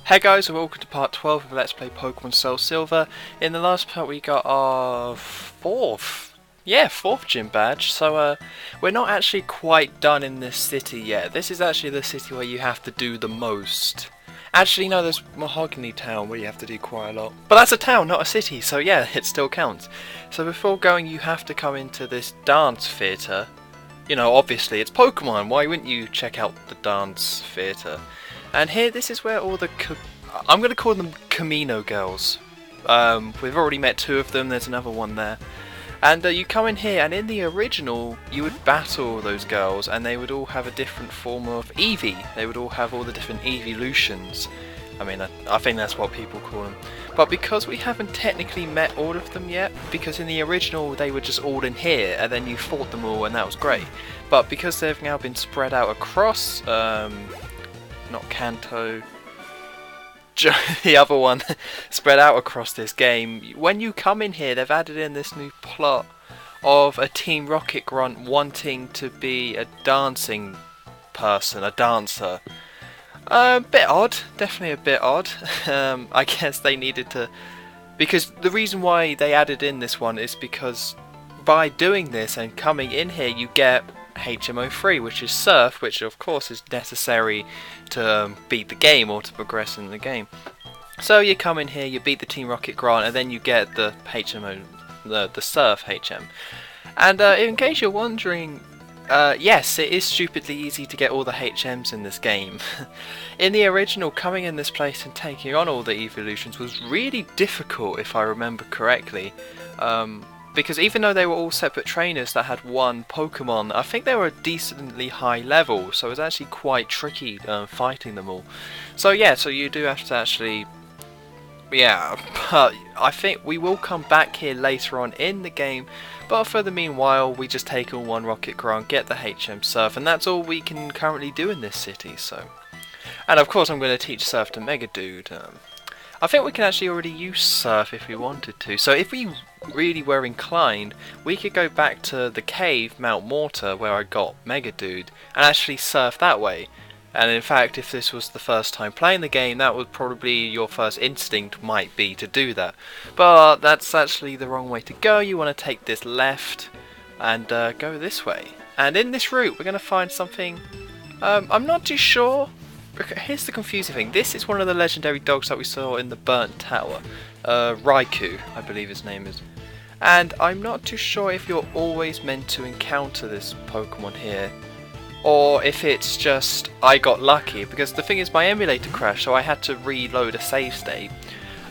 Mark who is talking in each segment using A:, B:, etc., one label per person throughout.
A: Hey guys, and welcome to part 12 of Let's Play Pokemon SoulSilver. In the last part we got our fourth gym badge, so we're not actually quite done in this city yet. This is actually the city where you have to do the most. Actually no, there's Mahogany Town where you have to do quite a lot. But that's a town, not a city, so yeah, it still counts. So before going you have to come into this dance theatre. You know, obviously it's Pokemon, why wouldn't you check out the dance theatre? And here, this is where all the I'm going to call them Camino girls. We've already met two of them, there's another one there. And you come in here, and in the original, you would battle those girls, and they would all have a different form of Eevee. They would all have all the different evolutions. I mean, I think that's what people call them. But because we haven't technically met all of them yet, because in the original they were just all in here, and then you fought them all, and that was great. But because they've now been spread out across, not Kanto, the other one, spread out across this game. When you come in here, they've added in this new plot of a Team Rocket grunt wanting to be a dancing person, a dancer. Bit odd, definitely a bit odd. I guess they needed to, because the reason why they added in this one is because by doing this and coming in here, you get HMO3, which is Surf, which of course is necessary to beat the game or to progress in the game. So you come in here, you beat the Team Rocket Grant, and then you get the HMO, the Surf HM. And in case you're wondering, yes, it is stupidly easy to get all the HMs in this game. In the original, coming in this place and taking on all the evolutions was really difficult, if I remember correctly. Because even though they were all separate trainers that had one Pokemon, I think they were a decently high level, so it was actually quite tricky fighting them all. So yeah, so you do have to actually, yeah, but I think we will come back here later on in the game, but for the meanwhile we just take on one Rocket Grant, get the HM Surf, and that's all we can currently do in this city. So, and of course I'm going to teach Surf to Mega Dude. I think we can actually already use Surf if we wanted to. So if we really were inclined, we could go back to the cave, Mount Mortar, where I got Mega Dude, and actually Surf that way. And in fact, if this was the first time playing the game, that would probably your first instinct might be to do that. But that's actually the wrong way to go. You want to take this left and go this way. And in this route, we're going to find something. I'm not too sure. Here's the confusing thing. This is one of the legendary dogs that we saw in the Burnt Tower. Raikou, I believe his name is. And I'm not too sure if you're always meant to encounter this Pokemon here, or if it's just I got lucky, because the thing is my emulator crashed, so I had to reload a save state.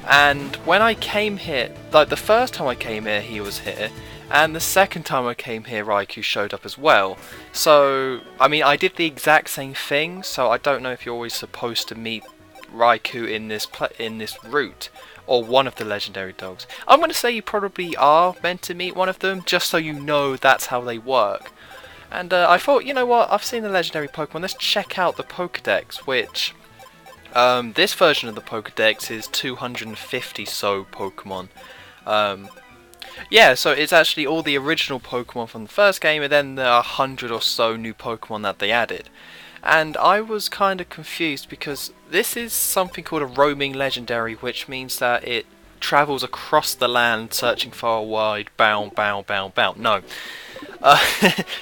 A: And when I came here, like the first time I came here he was here, and the second time I came here Raikou showed up as well. So I mean, I did the exact same thing, so I don't know if you're always supposed to meet Raikou in this route, or one of the legendary dogs. I'm going to say you probably are meant to meet one of them, just so you know that's how they work. And I thought, you know what, I've seen the legendary Pokemon, let's check out the Pokedex, which this version of the Pokedex is 250 so Pokemon. Yeah, so it's actually all the original Pokemon from the first game, and then there are 100 or so new Pokemon that they added. And I was kind of confused because this is something called a roaming legendary, which means that it travels across the land searching far wide, bound. No.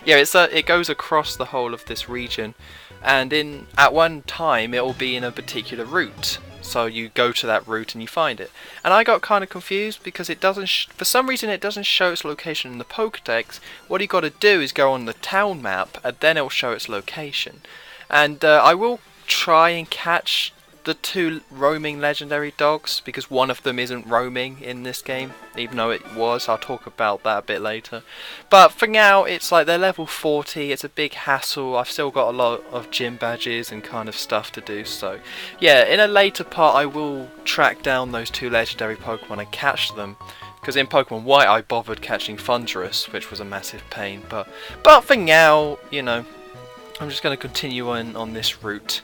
A: Yeah, it goes across the whole of this region, and at one time it will be in a particular route. So you go to that route and you find it. And I got kind of confused because it doesn't, for some reason it doesn't show its location in the Pokedex. What you got to do is go on the town map, and then it will show its location. And I will try and catch the two roaming legendary dogs, because one of them isn't roaming in this game, even though it was. I'll talk about that a bit later. But for now, it's like they're level 40, it's a big hassle. I've still got a lot of gym badges and kind of stuff to do, so yeah, in a later part I will track down those two legendary Pokemon and catch them. Because in Pokemon White I bothered catching Thundurus, which was a massive pain, but for now, you know, I'm just going to continue on this route.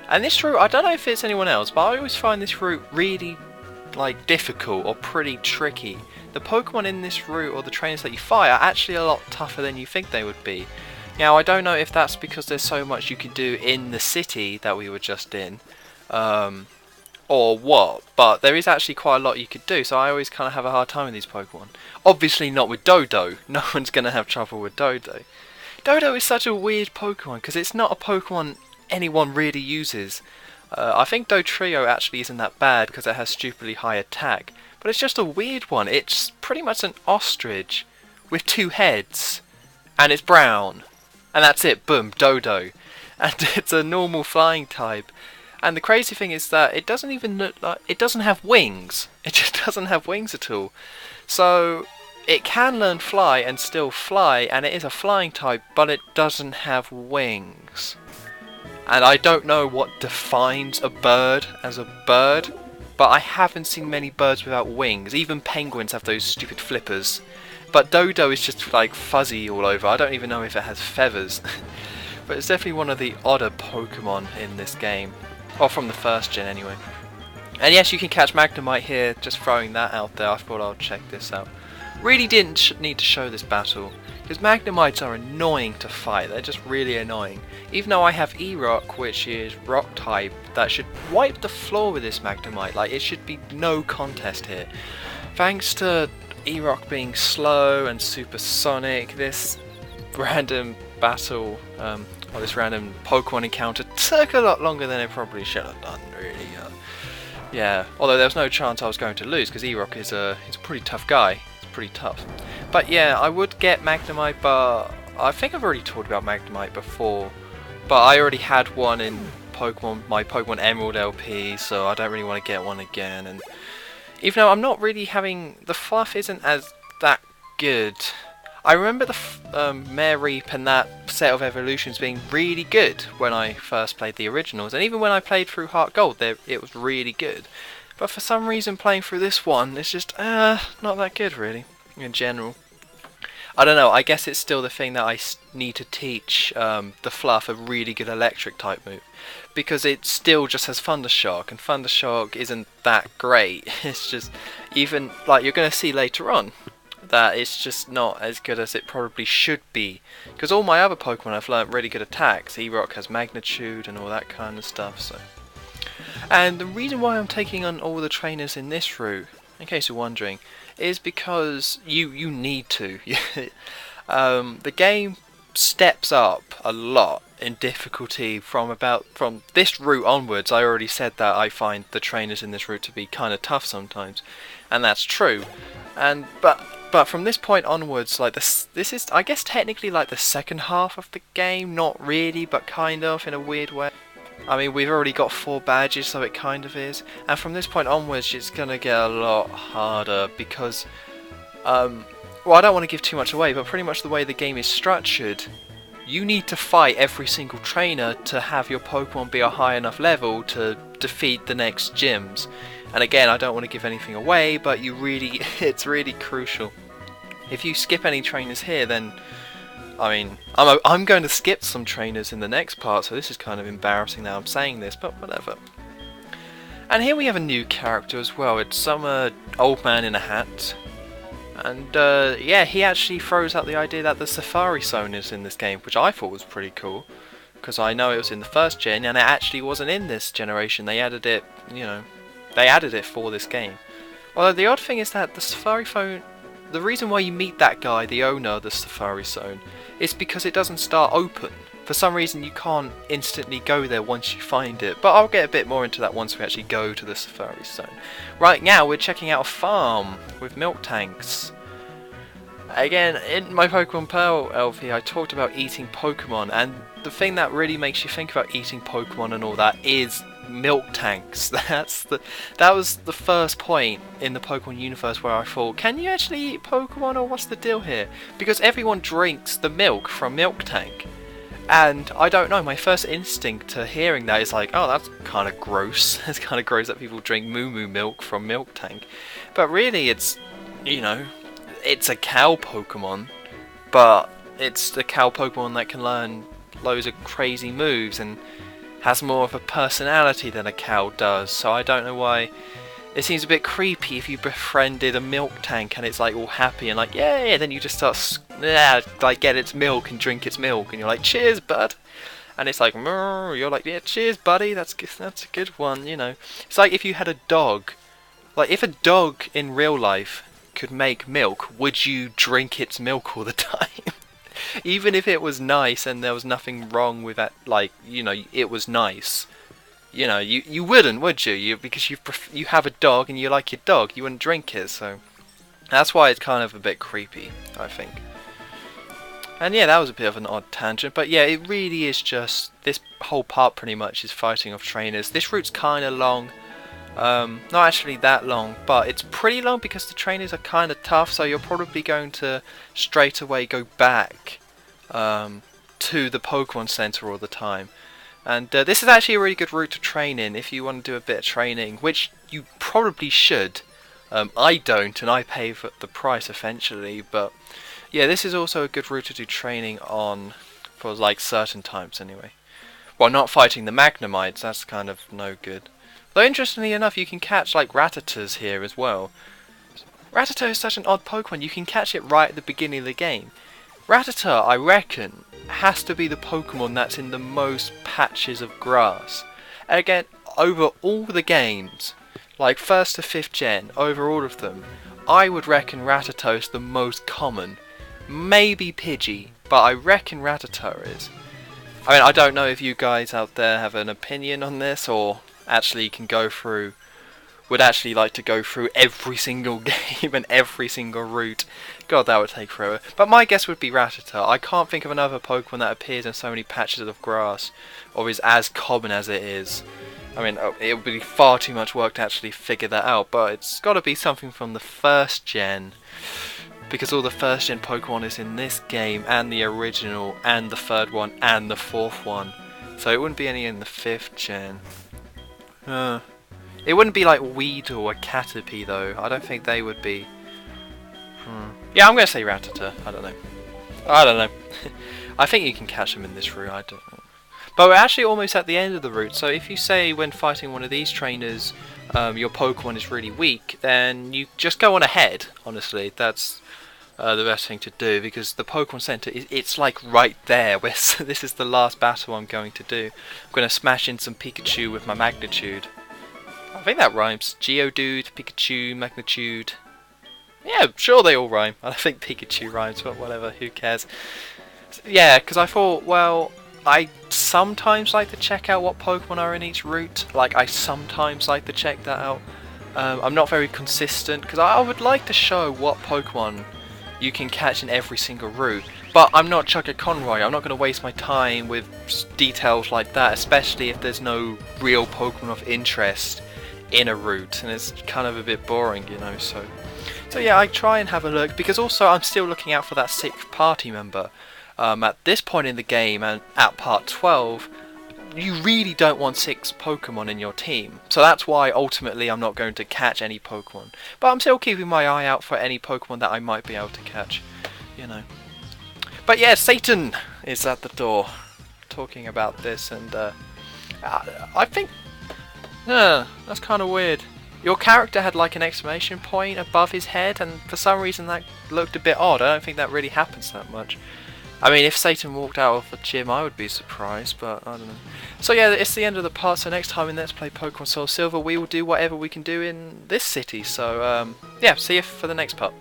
A: And this route, I don't know if it's anyone else, but I always find this route really like difficult or pretty tricky. The Pokemon in this route, or the trainers that you fight, are actually a lot tougher than you think they would be. Now I don't know if that's because there's so much you can do in the city that we were just in, or what, but there is actually quite a lot you could do, so I always kind of have a hard time with these Pokemon. Obviously not with Dodo. No one's going to have trouble with Dodo. Dodo is such a weird Pokemon because it's not a Pokemon anyone really uses. I think Dotrio actually isn't that bad because it has stupidly high attack, but it's just a weird one. It's pretty much an ostrich with 2 heads, and it's brown, and that's it. Boom, Dodo, and it's a normal flying type. And the crazy thing is that it doesn't even look like it doesn't have wings. It just doesn't have wings at all. So it can learn fly and still fly, and it is a flying type, but it doesn't have wings. And I don't know what defines a bird as a bird, but I haven't seen many birds without wings. Even penguins have those stupid flippers. But Dodo is just like fuzzy all over. I don't even know if it has feathers. But it's definitely one of the odder Pokemon in this game. Or from the first gen anyway. And yes, you can catch Magnemite here, just throwing that out there. I thought I'll check this out. Really didn't need to show this battle, because Magnemites are annoying to fight. They're just really annoying. Even though I have E-Rock, which is rock type, that should wipe the floor with this Magnemite. Like, it should be no contest here. Thanks to E-Rock being slow and supersonic, this random battle, or this random Pokemon encounter took a lot longer than it probably should have done, really. Yeah, although there was no chance I was going to lose, because E-Rock is he's a pretty tough guy. He's pretty tough. But yeah, I would get Magnemite, but I think I've already talked about Magnemite before. But I already had one in my Pokemon Emerald LP, so I don't really want to get one again. And even though I'm not really having... the fluff isn't as that good. I remember the Mare Reap and that set of evolutions being really good when I first played the originals, and even when I played through Heart Gold, it was really good. But for some reason, playing through this one, it's just not that good, really, in general. I don't know. I guess it's still the thing that I need to teach the fluff a really good electric type move, because it still just has Thundershock, and Thundershock isn't that great. It's just, even like you're going to see later on, that it's just not as good as it probably should be, because all my other Pokemon have learnt really good attacks. E-Rock has Magnitude and all that kind of stuff. So, and the reason why I'm taking on all the trainers in this route, in case you're wondering, is because you need to. The game steps up a lot in difficulty from this route onwards. I already said that I find the trainers in this route to be kind of tough sometimes, and that's true. And but from this point onwards, like this is, I guess, technically like the second half of the game. Not really, but kind of, in a weird way. I mean, we've already got 4 badges, so it kind of is. And from this point onwards, it's gonna get a lot harder because, well, I don't want to give too much away, but pretty much the way the game is structured, you need to fight every single trainer to have your Pokemon be a high enough level to defeat the next gyms. And again, I don't want to give anything away, but it's really crucial. If you skip any trainers here, then, I mean, I'm going to skip some trainers in the next part, so this is kind of embarrassing that I'm saying this, but whatever. And here we have a new character as well. It's some old man in a hat. And yeah, he actually throws out the idea that the Safari Zone is in this game, which I thought was pretty cool, because I know it was in the first gen, and it actually wasn't in this generation. They added it, you know, they added it for this game. Although the odd thing is that the Safari Zone, the reason why you meet that guy, the owner of the Safari Zone, is because it doesn't start open. For some reason you can't instantly go there once you find it, but I'll get a bit more into that once we actually go to the Safari Zone. Right now we're checking out a farm with milk tanks. Again, in my Pokemon Pearl LP, I talked about eating Pokemon, and the thing that really makes you think about eating Pokemon and all that is milk tanks. That was the first point in the Pokemon universe where I thought, can you actually eat Pokemon, or what's the deal here? Because everyone drinks the milk from milk tank. And I don't know, my first instinct to hearing that is like, oh, that's kind of gross. It's kind of gross that people drink moo moo milk from milk tank. But really, it's, you know, it's a cow Pokemon, but it's the cow Pokemon that can learn loads of crazy moves and has more of a personality than a cow does. So I don't know why it seems a bit creepy if you befriended a milk tank and it's like all happy and like, yeah, then you just start like get its milk and drink its milk and you're like, cheers bud. and it's like, you're like, yeah, cheers, buddy. That's a good one. You know, it's like if you had a dog. Like if a dog in real life could make milk, would you drink its milk all the time? Even if it was nice and there was nothing wrong with that, like, you know, it was nice. You know, you wouldn't, would you? Because you have a dog and you like your dog, you wouldn't drink it. So that's why it's kind of a bit creepy, I think. And yeah, that was a bit of an odd tangent, but yeah, it really is just, this whole part pretty much is fighting off trainers. This route's kind of long, not actually that long, but it's pretty long because the trainers are kind of tough, so you're probably going to straight away go back to the Pokemon Center all the time. And this is actually a really good route to train in if you want to do a bit of training, which you probably should. I don't, and I pay for the price eventually, but yeah, this is also a good route to do training on for like certain times anyway. Well, not fighting the Magnemites, that's kind of no good. Though interestingly enough, you can catch like Rattatas here as well. Rattata is such an odd Pokemon, you can catch it right at the beginning of the game. Rattata, I reckon, has to be the Pokemon that's in the most patches of grass. And again, over all the games, like 1st to 5th gen, over all of them, I would reckon Rattata is the most common. Maybe Pidgey, but I reckon Rattata is. I mean, I don't know if you guys out there have an opinion on this, or actually can go through, would actually like to go through every single game and every single route. God, that would take forever. But my guess would be Rattata. I can't think of another Pokemon that appears in so many patches of grass, or is as common as it is. I mean, it would be far too much work to actually figure that out, but it's got to be something from the 1st gen. Because all the 1st gen Pokemon is in this game, and the original, and the 3rd one, and the 4th one. So it wouldn't be any in the 5th gen. It wouldn't be like Weedle or Caterpie though. I don't think they would be. Yeah, I'm going to say Rattata. I don't know. I think you can catch them in this route. I don't know. But we're actually almost at the end of the route. So if you say when fighting one of these trainers, your Pokemon is really weak, then you just go on ahead. Honestly, that's the best thing to do, because the Pokemon Center it's like right there. This is the last battle I'm going to do. I'm going to smash in some Pikachu with my Magnitude. I think that rhymes. Geodude, Pikachu, Magnitude. Yeah, sure they all rhyme. I think Pikachu rhymes, but whatever, who cares. Yeah, because I thought, well, I sometimes like to check out what Pokemon are in each route. Like, I sometimes like to check that out. I'm not very consistent, because I would like to show what Pokemon you can catch in every single route. But I'm not Chugga Conroy. I'm not going to waste my time with details like that, especially if there's no real Pokemon of interest in a route, and it's kind of a bit boring, you know. So yeah, I try and have a look, because also I'm still looking out for that 6th party member. At this point in the game, and at part 12, you really don't want 6 Pokemon in your team. So that's why ultimately I'm not going to catch any Pokemon. But I'm still keeping my eye out for any Pokemon that I might be able to catch, you know. But yeah, Satan is at the door talking about this, and I think that's kind of weird. Your character had like an exclamation point above his head, and for some reason that looked a bit odd. I don't think that really happens that much. I mean, if Satan walked out of the gym, I would be surprised, but I don't know. So yeah, it's the end of the part, so next time in Let's Play Pokemon SoulSilver, we will do whatever we can do in this city. So yeah, see you for the next part.